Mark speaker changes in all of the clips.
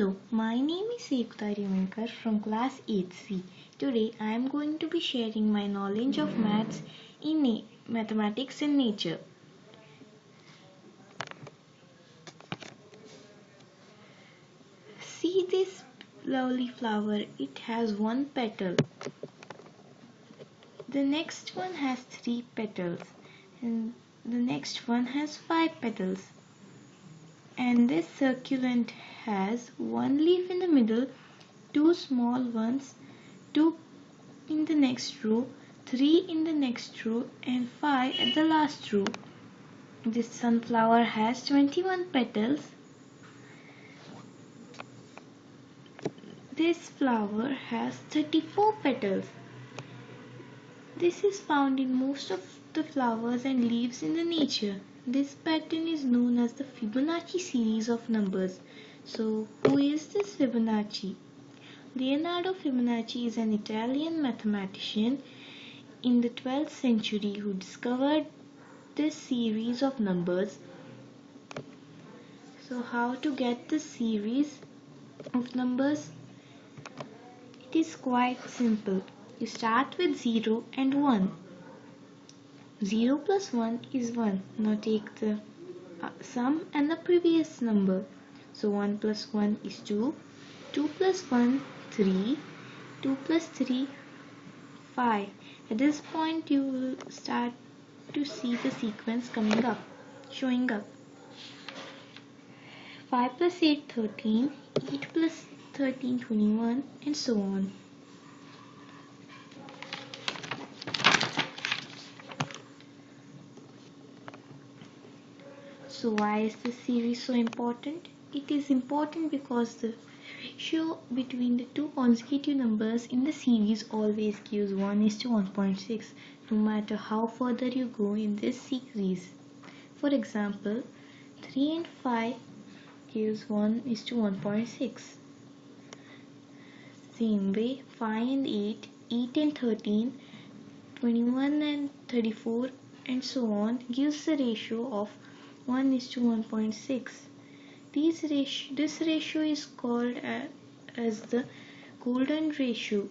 Speaker 1: Hello, my name is Samyukta Revankar from class 8C. Today I am going to be sharing my knowledge of maths in mathematics and nature. See this lovely flower, it has one petal. The next one has 3 petals and the next one has 5 petals. And this succulent has one leaf in the middle, 2 small ones, 2 in the next row, 3 in the next row and 5 at the last row. This sunflower has 21 petals. This flower has 34 petals. This is found in most of the flowers and leaves in the nature. This pattern is known as the Fibonacci series of numbers. So, who is this Fibonacci? Leonardo Fibonacci is an Italian mathematician in the 12th century who discovered this series of numbers. So, how to get this series of numbers? It is quite simple. You start with 0 and 1. 0 plus 1 is 1. Now take the sum and the previous number. So 1 plus 1 is 2. 2 plus 1, 3. 2 plus 3, 5. At this point you will start to see the sequence showing up. 5 plus 8, 13. 8 plus 13, 21 and so on. So why is this series so important? It is important because the ratio between the two consecutive numbers in the series always gives 1:1.6 no matter how further you go in this series. For example, 3 and 5 gives 1:1.6. Same way, 5 and 8, 8 and 13, 21 and 34 and so on gives the ratio of 1:1.6. This ratio is called as the golden ratio.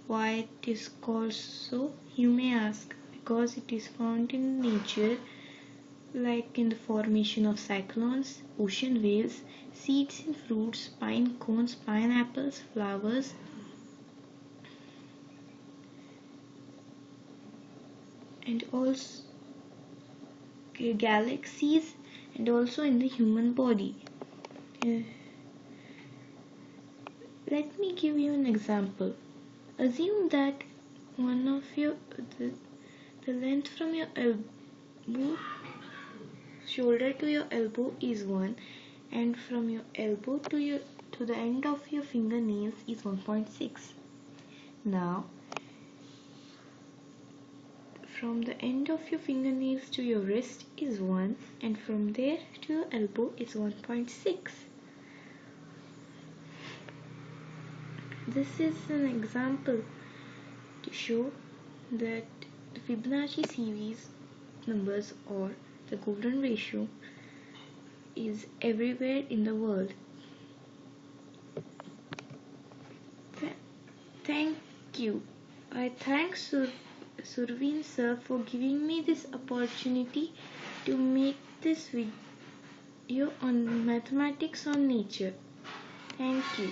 Speaker 1: Why it is called so, you may ask? Because it is found in nature, like in the formation of cyclones, ocean waves, seeds in fruits, pine cones, pineapples, flowers, and also galaxies, and also in the human body. Let me give you an example. Assume that the length from your shoulder to your elbow is 1, and from your elbow to the end of your fingernails is 1.6. Now, from the end of your fingernails to your wrist is 1, and from there to your elbow is 1.6. This is an example to show that the Fibonacci series numbers, or the golden ratio, is everywhere in the world. Thank you. I thank Surveen sir for giving me this opportunity to make this video on mathematics on nature. Thank you.